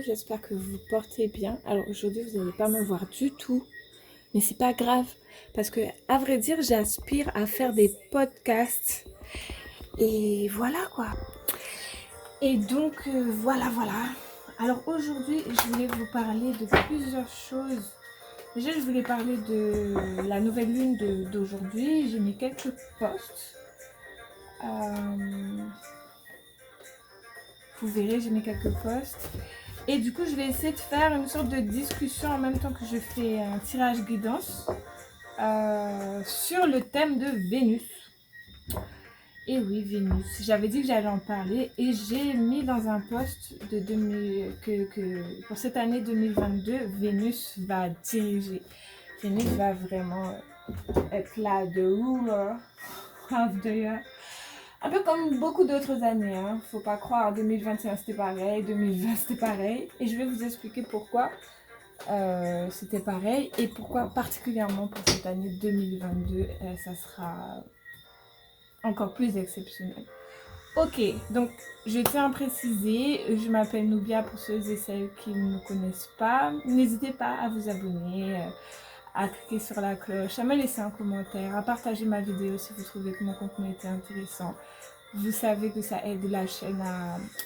j'espère que vous vous portez bien. Alors aujourd'hui, vous n'allez pas me voir du tout, mais c'est pas grave parce que, à vrai dire, j'aspire à faire des podcasts et voilà quoi. Et donc voilà. Alors aujourd'hui, je voulais vous parler de plusieurs choses. Déjà, je voulais parler de la nouvelle lune d'aujourd'hui. J'ai mis quelques posts. Vous verrez, j'ai mis quelques posts. Et du coup, je vais essayer de faire une sorte de discussion en même temps que je fais un tirage guidance sur le thème de Vénus. Et oui, Vénus. J'avais dit que j'allais en parler et j'ai mis dans un post de que pour cette année 2022, Vénus va diriger. Vénus va vraiment être là, the ruler of the year. Un peu comme beaucoup d'autres années, hein. Faut pas croire, 2021 c'était pareil, 2020 c'était pareil. Et je vais vous expliquer pourquoi c'était pareil et pourquoi particulièrement pour cette année 2022, ça sera encore plus exceptionnel. Ok, donc je tiens à préciser, je m'appelle Nubia pour ceux et celles qui ne me connaissent pas. N'hésitez pas à vous abonner, à cliquer sur la cloche, à me laisser un commentaire, à partager ma vidéo si vous trouvez que mon contenu était intéressant. Vous savez que ça aide la chaîne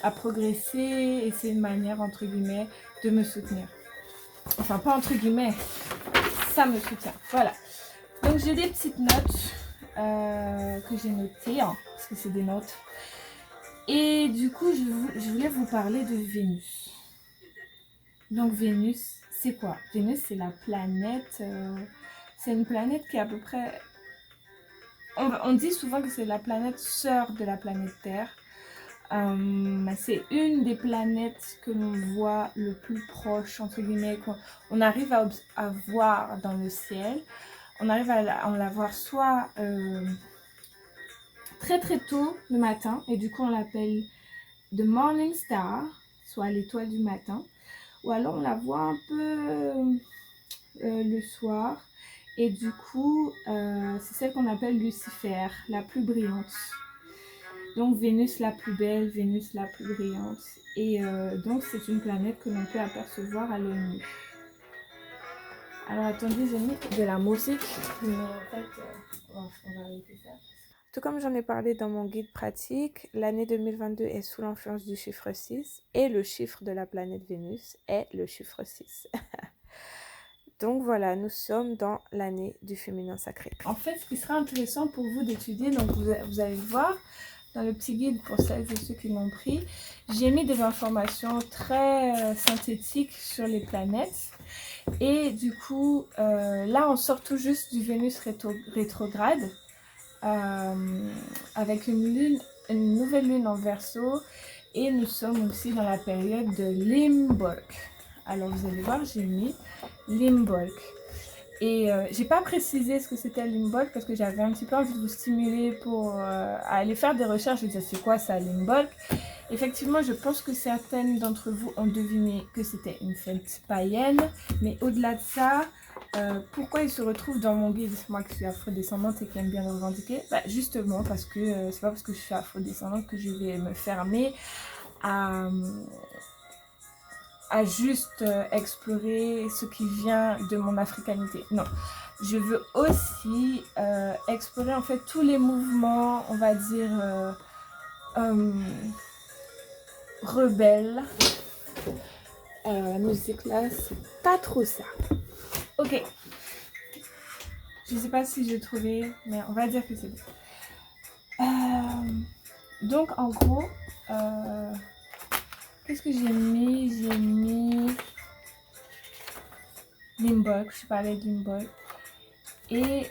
à progresser et c'est une manière, entre guillemets, de me soutenir. Enfin, pas entre guillemets, ça me soutient. Voilà. Donc, j'ai des petites notes que j'ai notées, hein, parce que c'est des notes. Et du coup, je voulais vous parler de Vénus. Donc, Vénus, c'est quoi? Vénus, c'est la planète... c'est une planète qui est à peu près... On dit souvent que c'est la planète sœur de la planète Terre. C'est une des planètes que l'on voit le plus proche, entre guillemets, qu'on arrive à voir dans le ciel. On arrive à la voir soit très très tôt le matin, et du coup on l'appelle The Morning Star, soit l'étoile du matin, ou alors on la voit un peu le soir, et du coup c'est celle qu'on appelle Lucifer, la plus brillante. Donc Vénus la plus belle, Vénus la plus brillante. Et donc c'est une planète que l'on peut apercevoir à l'œil nu. Alors attendez, j'ai mis de la musique, mais en fait, on va arrêter ça. Tout comme j'en ai parlé dans mon guide pratique, l'année 2022 est sous l'influence du chiffre 6 et le chiffre de la planète Vénus est le chiffre 6. Donc voilà, nous sommes dans l'année du féminin sacré. En fait, ce qui sera intéressant pour vous d'étudier, donc vous allez le voir, dans le petit guide pour celles et ceux qui l'ont pris, j'ai mis des informations très synthétiques sur les planètes. Et du coup, là, on sort tout juste du Vénus rétrograde avec une nouvelle lune en Verseau. Et nous sommes aussi dans la période de Limbolc. Alors, vous allez voir, j'ai mis Limbolc. Et j'ai pas précisé ce que c'était Limbolc parce que j'avais un petit peu envie de vous stimuler pour aller faire des recherches. Je me disais, c'est quoi ça, Limbolc? Effectivement, je pense que certaines d'entre vous ont deviné que c'était une fête païenne. Mais au-delà de ça, pourquoi il se retrouve dans mon guide, moi qui suis afrodescendante et qui aime bien le revendiquer? Justement parce que c'est pas parce que je suis afrodescendante que je vais me fermer à juste explorer ce qui vient de mon africanité. Non, je veux aussi explorer en fait tous les mouvements, on va dire, rebelles. La musique là, c'est pas trop ça. Ok. Je sais pas si j'ai trouvé, mais on va dire que c'est bon. Donc en gros, qu'est-ce que j'ai mis? J'ai mis Limbolc, je parlais de Limbolc. Et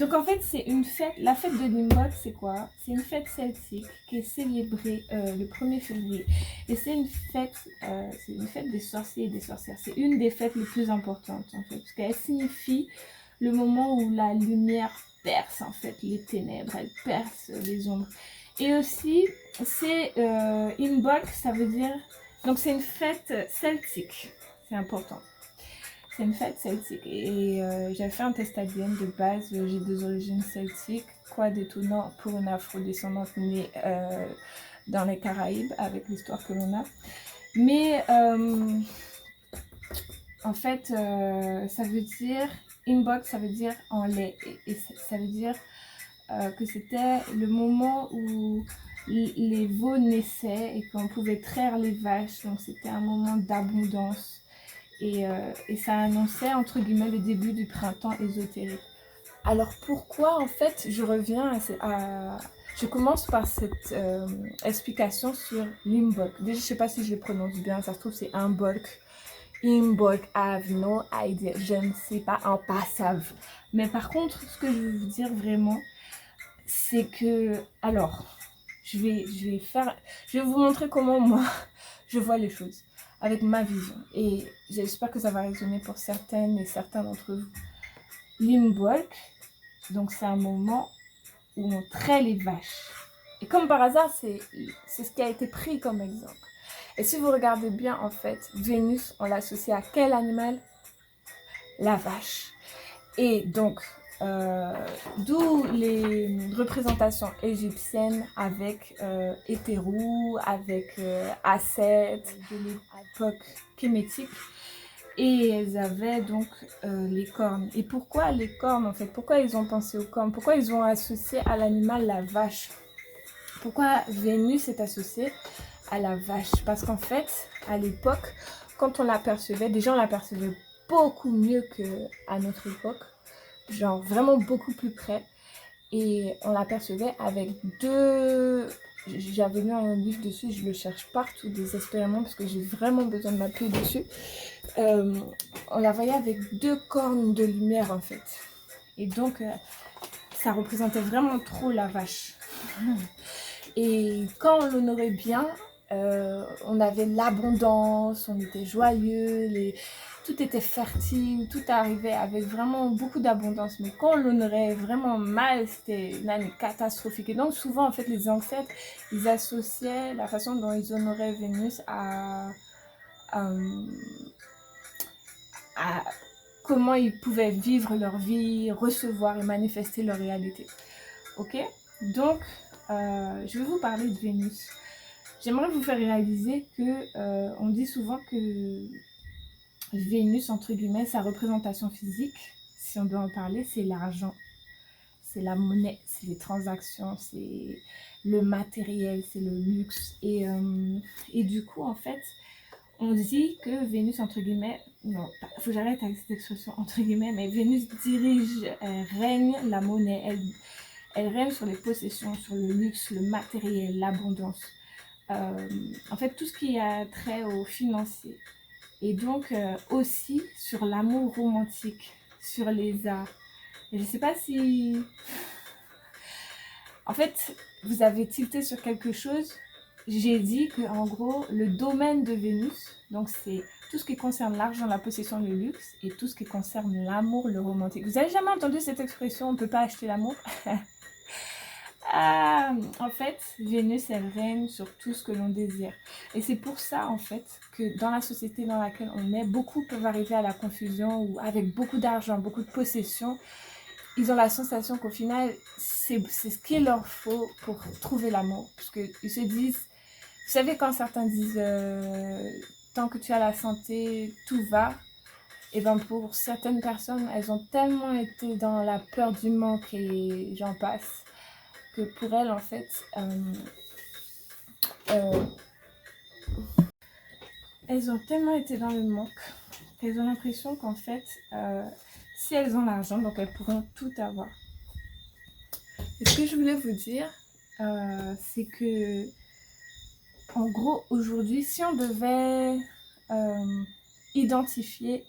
donc en fait c'est une fête, la fête de Limbolc c'est quoi? C'est une fête celtique qui est célébrée le 1er février. Et c'est une fête des sorciers et des sorcières. C'est une des fêtes les plus importantes en fait, parce qu'elle signifie le moment où la lumière perce en fait les ténèbres, elle perce les ombres. Et aussi c'est Imbolc, ça veut dire, donc c'est une fête celtique, c'est important. C'est une fête celtique et j'ai fait un test ADN de base, j'ai des origines celtiques, quoi d'étonnant pour une afrodescendante née dans les Caraïbes avec l'histoire que l'on a. Mais en fait, ça veut dire, inbox, ça veut dire en lait. Et ça veut dire que c'était le moment où les veaux naissaient et qu'on pouvait traire les vaches. Donc c'était un moment d'abondance. Et ça annonçait, entre guillemets, le début du printemps ésotérique. Alors pourquoi, en fait, je reviens je commence par cette explication sur l'Imbolc. Déjà, je ne sais pas si je le prononce bien, ça se trouve c'est Imbolc. Imbolc, I have no idea. Je ne sais pas en passave. Mais par contre, ce que je veux vous dire vraiment, c'est que... Alors, je vais vous montrer comment moi, je vois les choses avec ma vision. Et j'espère que ça va résonner pour certaines et certains d'entre vous. L'Imbolc, donc c'est un moment où on traite les vaches. Et comme par hasard, c'est ce qui a été pris comme exemple. Et si vous regardez bien, en fait, Vénus, on l'associe à quel animal? La vache. Et donc, d'où les représentations égyptiennes avec Hétérou, avec Asset, de l'époque kémétique. Et elles avaient donc les cornes. Et pourquoi les cornes en fait? Pourquoi ils ont pensé aux cornes? Pourquoi ils ont associé à l'animal la vache? Pourquoi Vénus est associée à la vache? Parce qu'en fait, à l'époque, quand on l'apercevait, déjà on l'apercevait beaucoup mieux qu'à notre époque. Genre vraiment beaucoup plus près. Et on l'apercevait avec deux... J'avais lu un livre dessus, je le cherche partout désespérément parce que j'ai vraiment besoin de m'appuyer dessus. On la voyait avec deux cornes de lumière en fait. Et donc, ça représentait vraiment trop la vache. Et quand on l'honorait bien, on avait l'abondance, on était joyeux, tout était fertile, tout arrivait avec vraiment beaucoup d'abondance. Mais quand on l'honorait vraiment mal, c'était une année catastrophique. Et donc souvent, en fait, les ancêtres, ils associaient la façon dont ils honoraient Vénus à comment ils pouvaient vivre leur vie, recevoir et manifester leur réalité. Ok? Donc, je vais vous parler de Vénus. J'aimerais vous faire réaliser que on dit souvent que Vénus, entre guillemets, sa représentation physique, si on doit en parler, c'est l'argent. C'est la monnaie, c'est les transactions, c'est le matériel, c'est le luxe. Et du coup, en fait, on dit que Vénus, entre guillemets, non, il faut que j'arrête avec cette expression, entre guillemets, mais Vénus dirige, elle règne la monnaie, elle règne sur les possessions, sur le luxe, le matériel, l'abondance. En fait, tout ce qui a trait au financier. Et donc, aussi sur l'amour romantique, sur les arts. Et je ne sais pas si... En fait, vous avez tilté sur quelque chose. J'ai dit que en gros, le domaine de Vénus, donc c'est tout ce qui concerne l'argent, la possession, le luxe, et tout ce qui concerne l'amour, le romantique. Vous avez jamais entendu cette expression, on ne peut pas acheter l'amour? En fait, Vénus, elle règne sur tout ce que l'on désire. Et c'est pour ça, en fait, que dans la société dans laquelle on est, beaucoup peuvent arriver à la confusion ou avec beaucoup d'argent, beaucoup de possessions, ils ont la sensation qu'au final, c'est ce qu'il leur faut pour trouver l'amour. Parce qu'ils se disent, vous savez quand certains disent, tant que tu as la santé, tout va. Et bien pour certaines personnes, elles ont tellement été dans la peur du manque et j'en passe, que pour elles, en fait, elles ont tellement été dans le manque qu'elles ont l'impression qu'en fait, si elles ont l'argent, donc elles pourront tout avoir. Et ce que je voulais vous dire, c'est que, en gros, aujourd'hui, si on devait identifier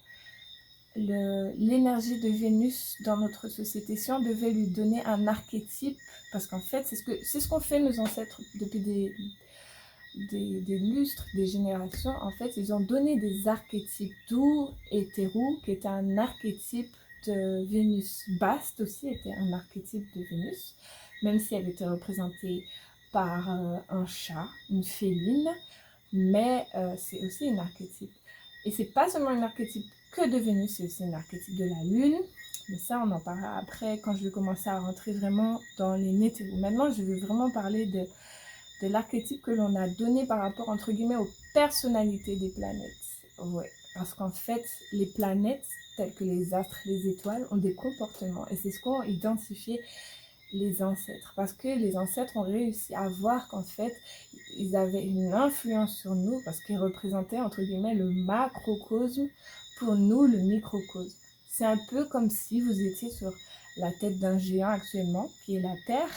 l'énergie de Vénus dans notre société, si on devait lui donner un archétype, parce qu'en fait, c'est ce qu'ont fait nos ancêtres depuis des lustres, des générations. En fait, ils ont donné des archétypes, d'où Hétérou, qui était un archétype de Vénus. Baste aussi était un archétype de Vénus, même si elle était représentée par un chat, une féline, mais c'est aussi un archétype. Et c'est pas seulement un archétype que de Vénus, c'est aussi un archétype de la Lune. Mais ça, on en parlera après quand je vais commencer à rentrer vraiment dans les nétéros. Maintenant, je vais vraiment parler de l'archétype que l'on a donné par rapport, entre guillemets, aux personnalités des planètes. Ouais, parce qu'en fait, les planètes, telles que les astres, les étoiles, ont des comportements. Et c'est ce qu'ont identifié les ancêtres. Parce que les ancêtres ont réussi à voir qu'en fait, ils avaient une influence sur nous, parce qu'ils représentaient, entre guillemets, le macrocosme, pour nous, le microcosme. C'est un peu comme si vous étiez sur la tête d'un géant actuellement, qui est la Terre.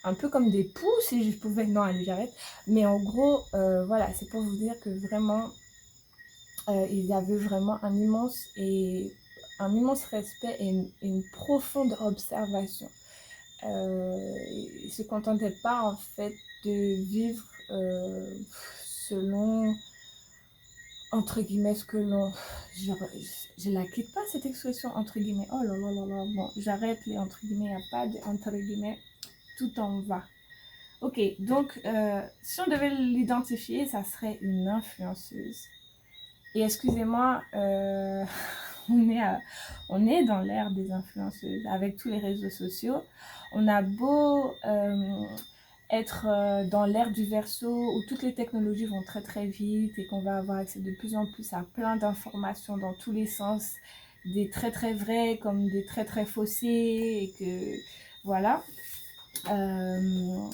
Un peu comme des poux, si je pouvais... Non, allez, j'arrête. Mais en gros, voilà, c'est pour vous dire que vraiment, ils avaient vraiment un immense respect et une profonde observation. Ils ne se contentaient pas, en fait, de vivre selon, entre guillemets, ce que l'on... Je la quitte pas, cette expression, entre guillemets. Oh là là là là. Bon, j'arrête les entre guillemets, il n'y a pas de entre guillemets. Tout en va. Ok, donc si on devait l'identifier, ça serait une influenceuse. Et excusez-moi, on est dans l'ère des influenceuses avec tous les réseaux sociaux. On a beau être dans l'ère du Verseau où toutes les technologies vont très très vite et qu'on va avoir accès de plus en plus à plein d'informations dans tous les sens, des très très vrais comme des très très faussés, et que voilà.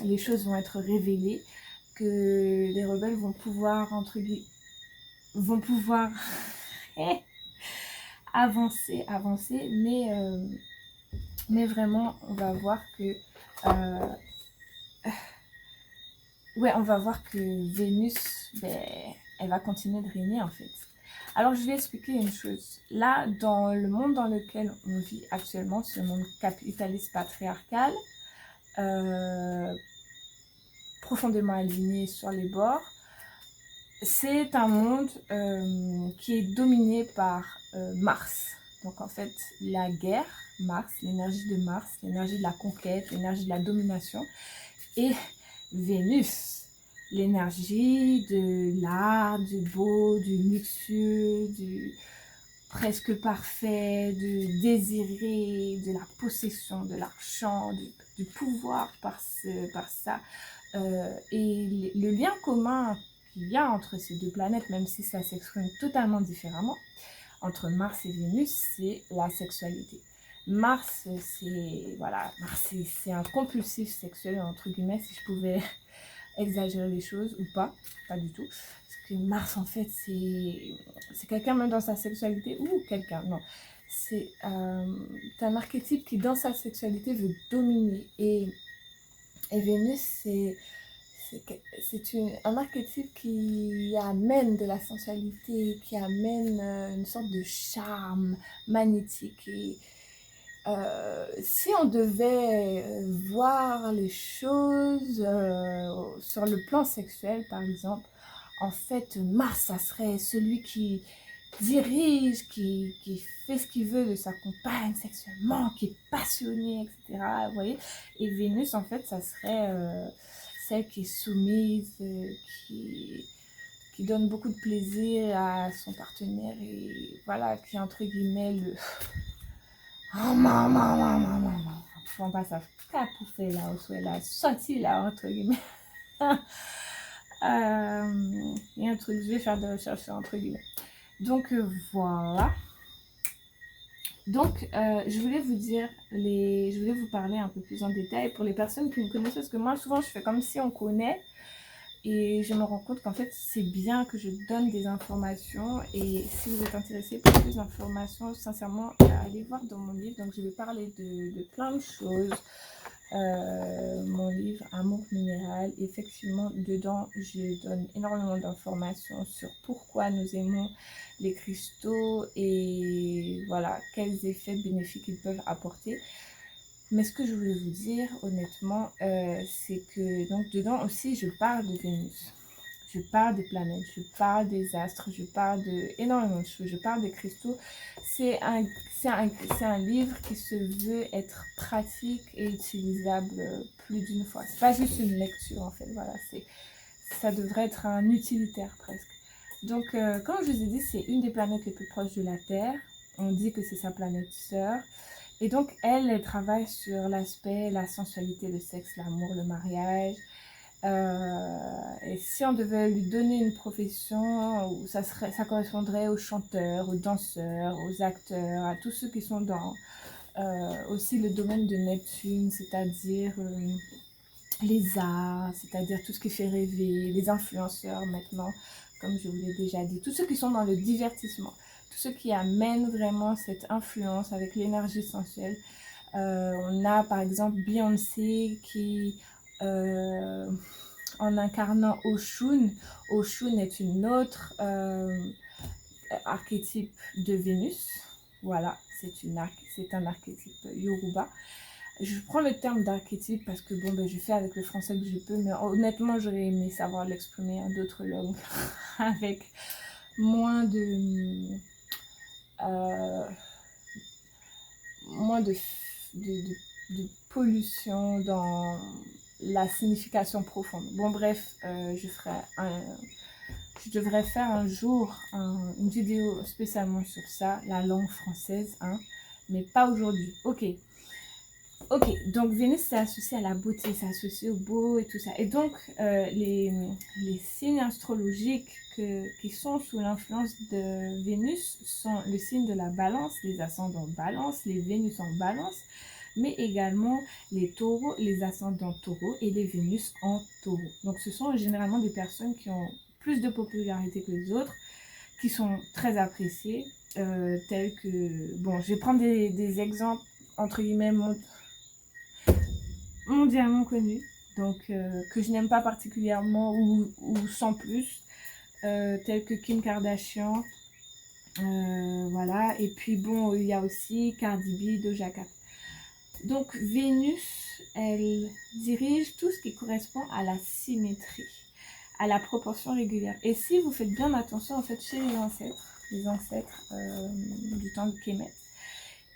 Les choses vont être révélées, que les rebelles vont pouvoir avancer, mais vraiment on va voir que on va voir que Vénus, elle va continuer de régner en fait. Alors je vais expliquer une chose. Là, dans le monde dans lequel on vit actuellement, ce monde capitaliste patriarcal, profondément aligné sur les bords, c'est un monde qui est dominé par Mars. Donc en fait, la guerre, Mars, l'énergie de Mars, l'énergie de la conquête, l'énergie de la domination, et Vénus, l'énergie de l'art, du beau, du luxueux, du presque parfait, du désiré, de la possession, de l'argent, du pouvoir par ça. Et le lien commun qu'il y a entre ces deux planètes, même si ça s'exprime totalement différemment, entre Mars et Vénus, c'est la sexualité. Mars, c'est un compulsif sexuel, entre guillemets, si je pouvais exagérer les choses ou pas du tout. Parce que Mars, en fait, c'est quelqu'un, même dans sa sexualité, ou quelqu'un, non. C'est un archétype qui, dans sa sexualité, veut dominer. Et Vénus, c'est un archétype qui amène de la sensualité, qui amène une sorte de charme magnétique. Et si on devait voir les choses sur le plan sexuel, par exemple, en fait, Mars, ça serait celui qui dirige, qui fait ce qu'il veut de sa compagne sexuellement, qui est passionné, etc. Vous voyez? Et Vénus, en fait, ça serait celle qui est soumise, qui donne beaucoup de plaisir à son partenaire et voilà, qui est entre guillemets le... On passe à capoufler là, où elle a sorti là, entre guillemets. Il y a un truc, je vais faire des recherches entre guillemets. Donc voilà. Donc je voulais vous parler un peu plus en détail pour les personnes qui me connaissent, parce que moi souvent je fais comme si on connaît et je me rends compte qu'en fait c'est bien que je donne des informations. Et si vous êtes intéressé pour plus d'informations, sincèrement allez voir dans mon livre. Donc je vais parler de plein de choses. Mon livre Amour minéral, effectivement dedans je donne énormément d'informations sur pourquoi nous aimons les cristaux et voilà quels effets bénéfiques ils peuvent apporter. Mais ce que je voulais vous dire honnêtement, c'est que donc dedans aussi je parle de Vénus, je parle des planètes, je parle des astres, je parle de énormément de choses, je parle des cristaux. C'est un livre qui se veut être pratique et utilisable plus d'une fois. C'est pas juste une lecture en fait, voilà, ça devrait être un utilitaire presque. Donc comme je vous ai dit, c'est une des planètes les plus proches de la Terre. On dit que c'est sa planète sœur. Et donc, elle travaille sur l'aspect, la sensualité, le sexe, l'amour, le mariage. Et si on devait lui donner une profession, ça correspondrait aux chanteurs, aux danseurs, aux acteurs, à tous ceux qui sont dans aussi le domaine de Neptune, c'est-à-dire les arts, c'est-à-dire tout ce qui fait rêver, les influenceurs maintenant, comme je vous l'ai déjà dit, tous ceux qui sont dans le divertissement, tous ceux qui amènent vraiment cette influence avec l'énergie sensuelle. On a par exemple Beyoncé qui, en incarnant Oshun, Oshun est une autre archétype de Vénus. Voilà, c'est un archétype Yoruba. Je prends le terme d'archétype parce que bon, je fais avec le français que je peux, mais honnêtement, j'aurais aimé savoir l'exprimer en d'autres langues avec moins de, de pollution dans la signification profonde. Bon, bref, je devrais faire un jour une vidéo spécialement sur ça, la langue française, hein, mais pas aujourd'hui. Ok, donc Vénus, c'est associé à la beauté, c'est associé au beau et tout ça. Et donc, les signes astrologiques qui sont sous l'influence de Vénus sont le signe de la balance, les ascendants balance, les Vénus en balance, mais également les taureaux, les ascendants taureaux et les Vénus en taureau. Donc, ce sont généralement des personnes qui ont plus de popularité que les autres, qui sont très appréciées, tels que... Bon, je vais prendre des exemples, entre guillemets, mondialement connu, donc que je n'aime pas particulièrement ou sans plus, tels que Kim Kardashian, voilà, et puis bon, il y a aussi Cardi B, Doja Cat. Donc Vénus, elle dirige tout ce qui correspond à la symétrie, à la proportion régulière. Et si vous faites bien attention, en fait, chez les ancêtres du temps de Kemet,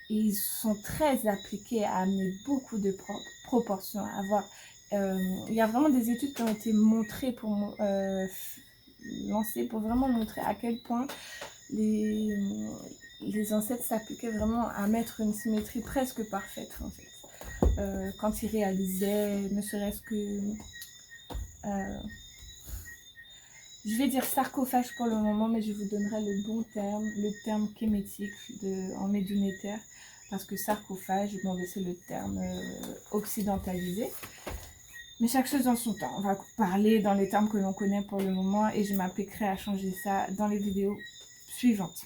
ils sont très appliqués à amener beaucoup de proportions, à avoir... il y a vraiment des études qui ont été montrées lancées pour vraiment montrer à quel point les ancêtres s'appliquaient vraiment à mettre une symétrie presque parfaite, en fait. Quand ils réalisaient, ne serait-ce que... je vais dire sarcophage pour le moment, mais je vous donnerai le bon terme, le terme kémétique en médunétaire, parce que sarcophage, bon, c'est le terme occidentalisé. Mais chaque chose dans son temps. On va parler dans les termes que l'on connaît pour le moment et je m'appliquerai à changer ça dans les vidéos suivantes.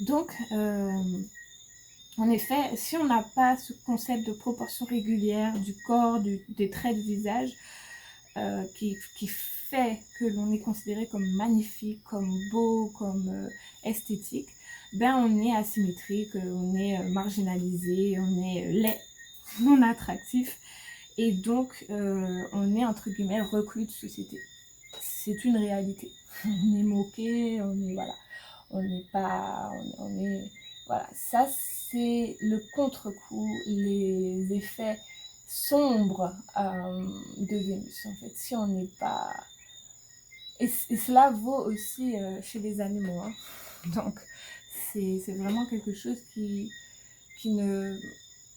Donc, en effet, si on n'a pas ce concept de proportion régulière du corps, des traits de visage, qui fait que l'on est considéré comme magnifique, comme beau, comme esthétique, ben on est asymétrique, on est marginalisé, on est laid, non attractif, et donc on est entre guillemets reclus de société. C'est une réalité. On est moqué, voilà, on n'est pas, on est, voilà, ça c'est le contre-coup, les effets sombres de Vénus en fait. Si on n'est pas, et cela vaut aussi chez les animaux, hein. Donc c'est vraiment quelque chose qui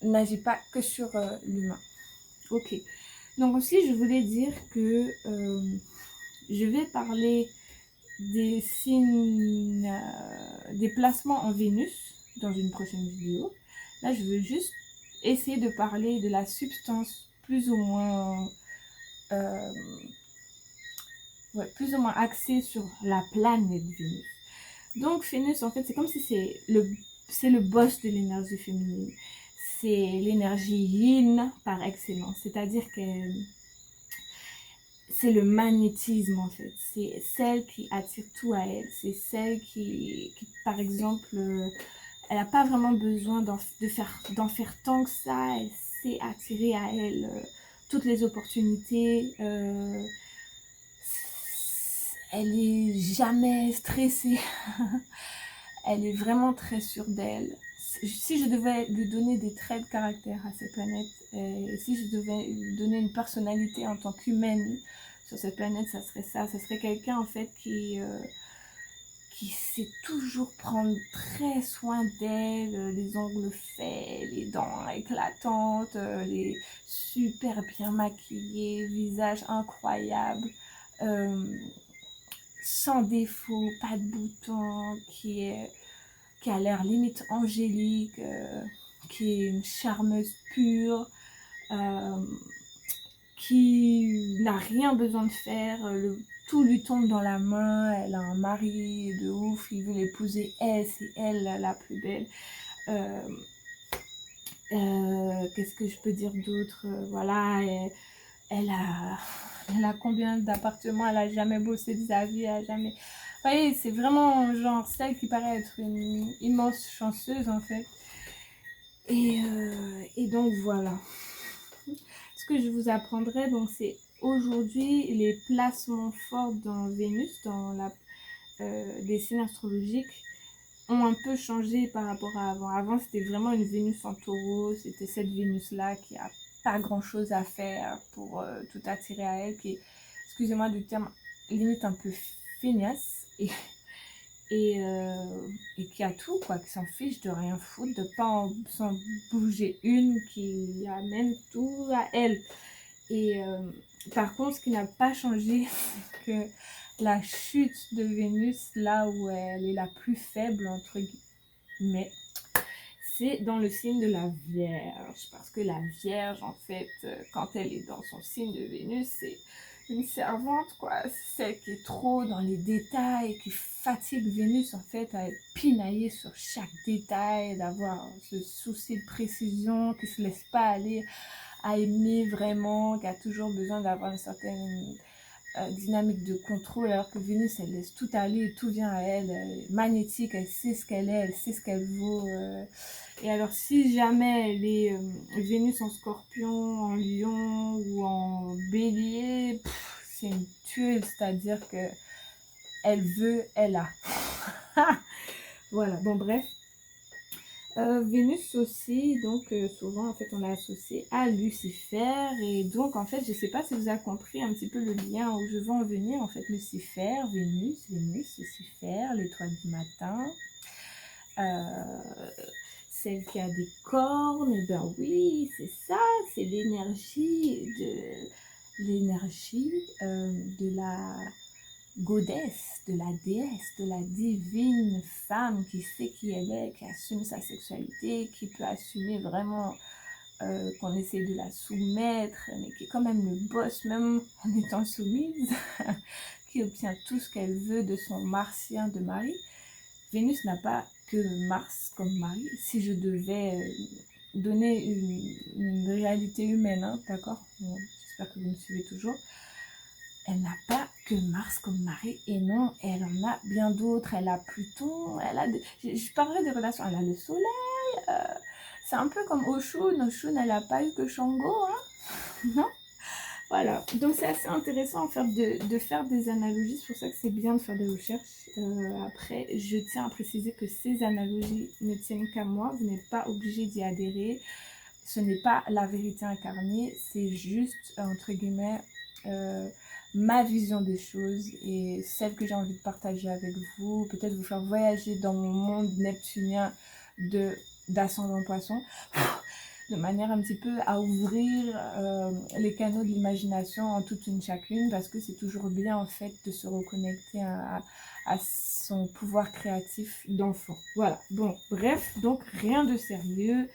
n'agit pas que sur l'humain. Ok, donc aussi je voulais dire que je vais parler des signes, des placements en Vénus dans une prochaine vidéo. Là je veux juste essayer de parler de la substance plus ou moins plus ou moins axée sur la planète Vénus. Donc Vénus en fait c'est comme si c'est le boss de l'énergie féminine, c'est l'énergie yin par excellence, c'est-à-dire que c'est le magnétisme en fait, c'est celle qui attire tout à elle, c'est celle qui par exemple, elle n'a pas vraiment besoin d'en faire tant que ça, elle sait attirer à elle toutes les opportunités, elle est jamais stressée, elle est vraiment très sûre d'elle. Si je devais lui donner des traits de caractère à cette planète, et si je devais lui donner une personnalité en tant qu'humaine sur cette planète, ça serait ça. Ça serait quelqu'un en fait qui qui sait toujours prendre très soin d'elle, les ongles faits, les dents éclatantes, les super bien maquillée, visage incroyable, euh, sans défaut, pas de boutons, qui a l'air limite angélique, qui est une charmeuse pure, euh, qui n'a rien besoin de faire, tout lui tombe dans la main, elle a un mari de ouf, il veut l'épouser, elle, c'est elle la plus belle. Euh, Qu'est-ce que je peux dire d'autre? Voilà, elle a, elle a combien d'appartements, elle a jamais bossé de sa vie, elle a jamais... Vous voyez, c'est vraiment genre celle qui paraît être une immense chanceuse en fait. Et donc voilà. Ce que je vous apprendrai, donc c'est aujourd'hui les placements forts dans Vénus, dans les signes astrologiques, ont un peu changé par rapport à avant. Avant, c'était vraiment une Vénus en taureau, c'était cette Vénus-là qui a pas grand-chose à faire pour tout attirer à elle, qui est, excusez-moi du terme, limite un peu feignasse et qui a tout, quoi, qui s'en fiche de rien foutre, de pas s'en bouger une, qui amène tout à elle. Et par contre, ce qui n'a pas changé, c'est que la chute de Vénus, là où elle est la plus faible, entre guillemets, c'est dans le signe de la Vierge. Parce que la Vierge, en fait, quand elle est dans son signe de Vénus, c'est une servante, quoi. C'est celle qui est trop dans les détails, qui fatigue Vénus, en fait, à être pinaillée sur chaque détail, d'avoir ce souci de précision, qui se laisse pas aller à aimer vraiment, qui a toujours besoin d'avoir une certaine dynamique de contrôle, alors que Vénus, elle laisse tout aller, tout vient à elle, elle est magnétique, elle sait ce qu'elle est, elle sait ce qu'elle vaut. Et alors, si jamais elle est Vénus en Scorpion, en Lion ou en Bélier, c'est une tuile, c'est-à-dire que elle veut, elle a. Voilà, bon bref. Vénus aussi, donc souvent en fait on l'a associé à Lucifer, et donc en fait je sais pas si vous avez compris un petit peu le lien où je veux en venir. En fait Lucifer, Vénus, Lucifer, l'étoile du matin, celle qui a des cornes, et ben oui c'est ça, c'est l'énergie de la goddess, de la déesse, de la divine femme qui sait qui elle est, qui assume sa sexualité, qui peut assumer vraiment qu'on essaie de la soumettre, mais qui est quand même le boss, même en étant soumise, qui obtient tout ce qu'elle veut de son martien de mari. Vénus n'a pas que Mars comme mari. Si je devais donner une réalité humaine, hein, d'accord? Bon, j'espère que vous me suivez toujours. Elle n'a pas que Mars comme mari, et non, elle en a bien d'autres. Elle a Pluton, je parlerai des relations, elle a le soleil, c'est un peu comme Oshun. Oshun, elle n'a pas eu que Shango, hein. Non. Voilà, donc c'est assez intéressant en fait de faire des analogies, c'est pour ça que c'est bien de faire des recherches. Après, je tiens à préciser que ces analogies ne tiennent qu'à moi, vous n'êtes pas obligé d'y adhérer, ce n'est pas la vérité incarnée, c'est juste, entre guillemets, ma vision des choses et celle que j'ai envie de partager avec vous, peut-être vous faire voyager dans mon monde neptunien d'ascendant poisson, de manière un petit peu à ouvrir les canaux de l'imagination en toute une chacune, parce que c'est toujours bien en fait de se reconnecter à son pouvoir créatif d'enfant. Voilà, bon, bref, donc rien de sérieux,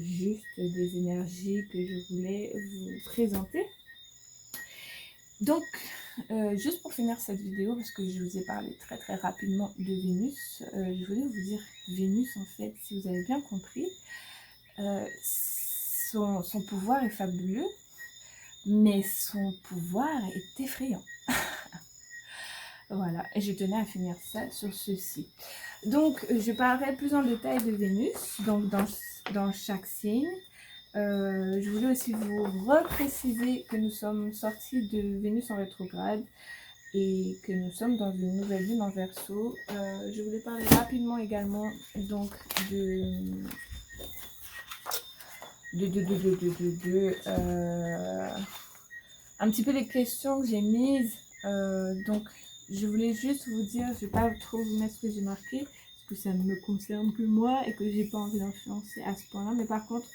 juste des énergies que je voulais vous présenter. Donc, juste pour finir cette vidéo, parce que je vous ai parlé très très rapidement de Vénus, je voulais vous dire Vénus, en fait, si vous avez bien compris, son pouvoir est fabuleux, mais son pouvoir est effrayant. Voilà, et je tenais à finir ça sur ceci. Donc, je parlerai plus en détail de Vénus, donc dans chaque signe. Je voulais aussi vous repréciser que nous sommes sortis de Vénus en rétrograde et que nous sommes dans une nouvelle lune en Verseau. Je voulais parler rapidement également donc un petit peu les questions que j'ai mises donc je voulais juste vous dire, je ne vais pas trop vous mettre ce que j'ai marqué, parce que ça ne me concerne que moi et que j'ai pas envie d'influencer à ce point-là. Mais par contre,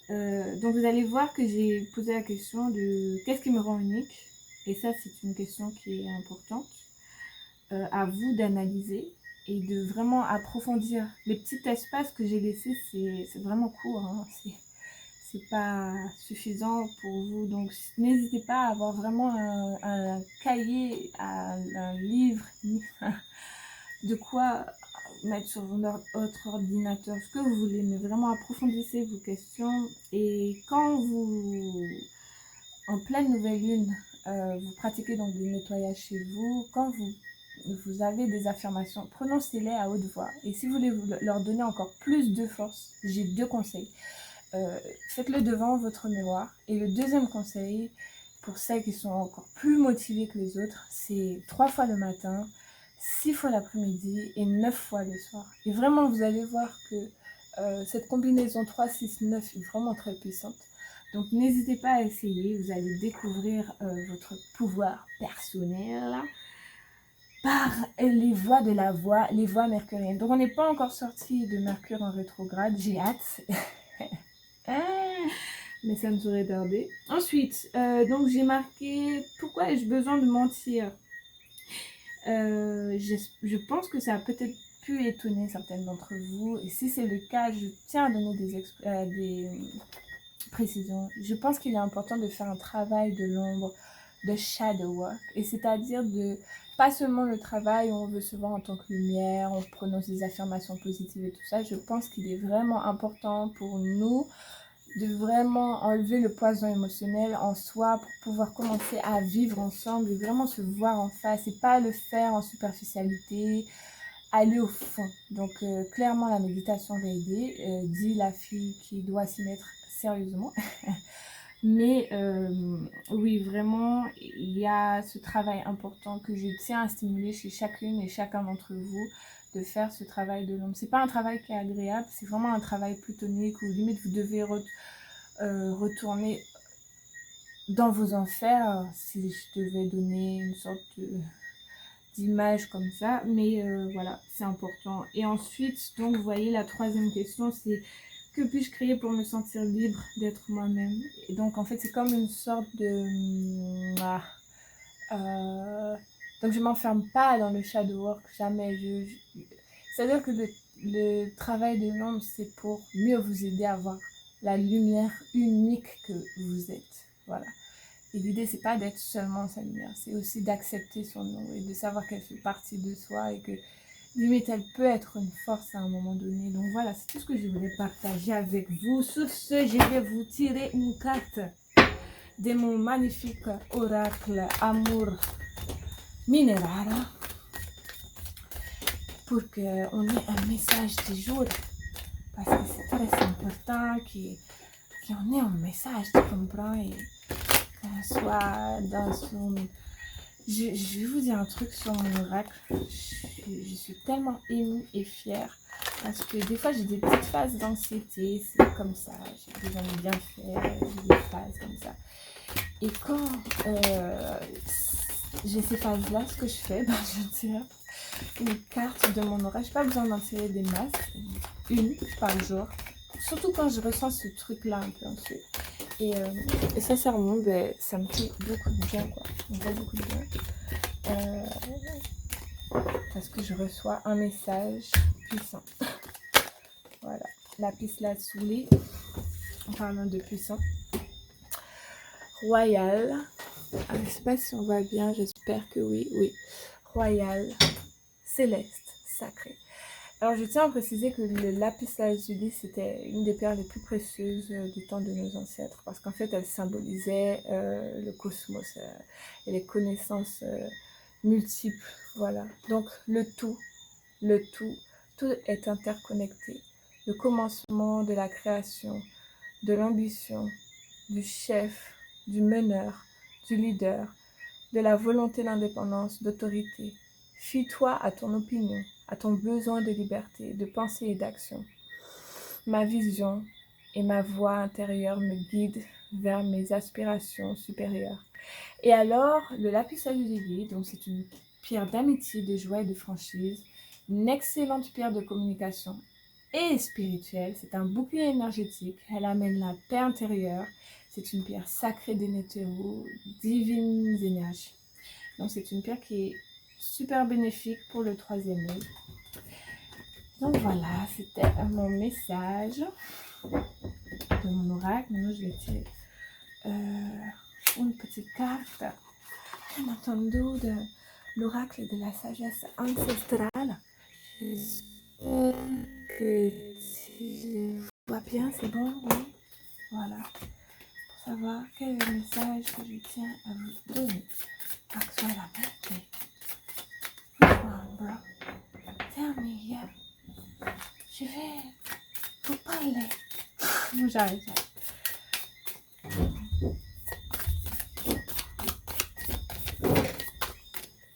donc vous allez voir que j'ai posé la question de qu'est-ce qui me rend unique. Et ça, c'est une question qui est importante à vous d'analyser et de vraiment approfondir. Les petits espaces que j'ai laissés, c'est vraiment court, hein. C'est pas suffisant pour vous. Donc n'hésitez pas à avoir vraiment un cahier, un livre, de quoi mettre sur votre ordinateur, ce que vous voulez, mais vraiment approfondissez vos questions. Et quand vous, en pleine nouvelle lune, vous pratiquez donc des nettoyages chez vous, quand vous avez des affirmations, prononcez-les à haute voix. Et si vous voulez leur donner encore plus de force, j'ai 2 conseils. Faites-le devant votre miroir. Et le deuxième conseil, pour celles qui sont encore plus motivées que les autres, c'est 3 fois le matin, 6 fois l'après-midi et 9 fois le soir. Et vraiment, vous allez voir que cette combinaison 3, 6, 9 est vraiment très puissante. Donc n'hésitez pas à essayer, vous allez découvrir votre pouvoir personnel par les voies de la voie, les voies mercuriennes. Donc on n'est pas encore sorti de Mercure en rétrograde, j'ai hâte. Mais ça ne saurait tarder. Ensuite, donc j'ai marqué pourquoi ai-je besoin de mentir. Je pense que ça a peut-être pu étonner certaines d'entre vous. Et si c'est le cas, je tiens à donner des précisions. Je pense qu'il est important de faire un travail de l'ombre, de shadow work. Et c'est-à-dire de pas seulement le travail où on veut se voir en tant que lumière, on prononce des affirmations positives et tout ça. Je pense qu'il est vraiment important pour nous de vraiment enlever le poison émotionnel en soi pour pouvoir commencer à vivre ensemble et vraiment se voir en face et pas le faire en superficialité, aller au fond. Donc clairement la méditation va aider, dit la fille qui doit s'y mettre sérieusement. Mais oui, vraiment, il y a ce travail important que je tiens à stimuler chez chacune et chacun d'entre vous, de faire ce travail de l'ombre. C'est pas un travail qui est agréable, c'est vraiment un travail plutonique où limite vous devez retourner dans vos enfers, si je devais donner une sorte d'image comme ça. Mais voilà, c'est important. Et ensuite, donc vous voyez, la troisième question, c'est que puis-je créer pour me sentir libre d'être moi-même? Et donc en fait, c'est comme une sorte de... donc je m'enferme pas dans le shadow work, jamais. C'est-à-dire que le travail de l'ombre, c'est pour mieux vous aider à voir la lumière unique que vous êtes. Voilà. Et l'idée, c'est pas d'être seulement sa lumière, c'est aussi d'accepter son ombre et de savoir qu'elle fait partie de soi et que limite, elle peut être une force à un moment donné. Donc voilà, c'est tout ce que je voulais partager avec vous. Sur ce, je vais vous tirer une carte de mon magnifique oracle Amour Minéral pour qu'on ait un message du jour. Parce que c'est très important qu'on ait un message, tu comprends, et qu'on soit dans son... Je vais vous dire un truc sur mon oracle. Je suis tellement émue et fière parce que des fois j'ai des petites phases d'anxiété, c'est comme ça, j'ai besoin de bien faire, j'ai des phases comme ça. Et quand j'ai ces phases-là, ce que je fais, je tire une carte de mon oracle. J'ai pas besoin d'en tirer des masses, une par jour. Surtout quand je ressens ce truc-là un peu ensuite. Et sincèrement, ça me fait beaucoup de bien, quoi. Ça me fait beaucoup de bien. Parce que je reçois un message puissant. Voilà. Lapis lazuli, en parlant de puissant. Royal. Je ne sais pas si on va bien, j'espère que oui. Oui. Royal, céleste, sacré. Alors, je tiens à préciser que le lapis lazuli, c'était une des pierres les plus précieuses du temps de nos ancêtres, parce qu'en fait, elle symbolisait le cosmos et les connaissances multiples. Voilà. Donc, tout est interconnecté. Le commencement de la création, de l'ambition, du chef, du meneur, du leader, de la volonté d'indépendance, d'autorité. Fie-toi à ton opinion, à ton besoin de liberté, de pensée et d'action. Ma vision et ma voix intérieure me guident vers mes aspirations supérieures. Et alors, le lapis lazuli, donc c'est une pierre d'amitié, de joie et de franchise, une excellente pierre de communication et spirituelle. C'est un bouclier énergétique. Elle amène la paix intérieure. C'est une pierre sacrée des Nétéros, divines énergies. Donc, c'est une pierre qui est super bénéfique pour le 3e œil. Donc, voilà, c'était mon message de mon oracle. Maintenant, je vais tirer une petite carte, bien entendu, de l'oracle de la sagesse ancestrale. J'espère que tu vois bien, c'est bon, oui. Voilà. Pour savoir quel est le message que je tiens à vous donner. Actually, la mente. Come on, bro. Tell me, yeah. Je vais vous parler. Bon, j'arrête.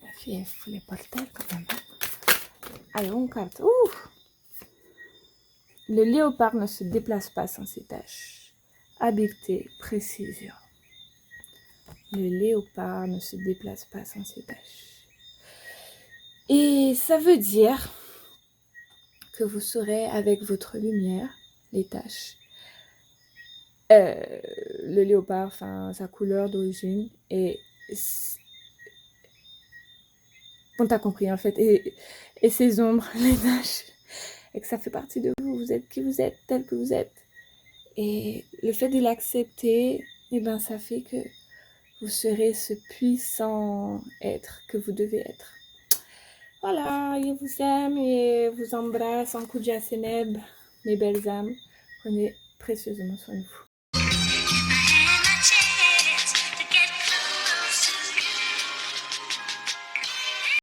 La fille, elle fout les porteurs quand même. Allez, on carte. Ouh! Le léopard ne se déplace pas sans ses taches. Habileté, précision. Le léopard ne se déplace pas sans ses taches. Et ça veut dire que vous saurez avec votre lumière les taches. Le léopard, enfin sa couleur d'origine, et on t'a compris en fait, et ses ombres, les taches, et que ça fait partie de vous. Vous êtes qui vous êtes, tel que vous êtes. Et le fait de l'accepter, eh ben, ça fait que vous serez ce puissant être que vous devez être. Voilà, je vous aime et vous embrasse en Kuja Seneb, mes belles âmes. Prenez précieusement soin de vous.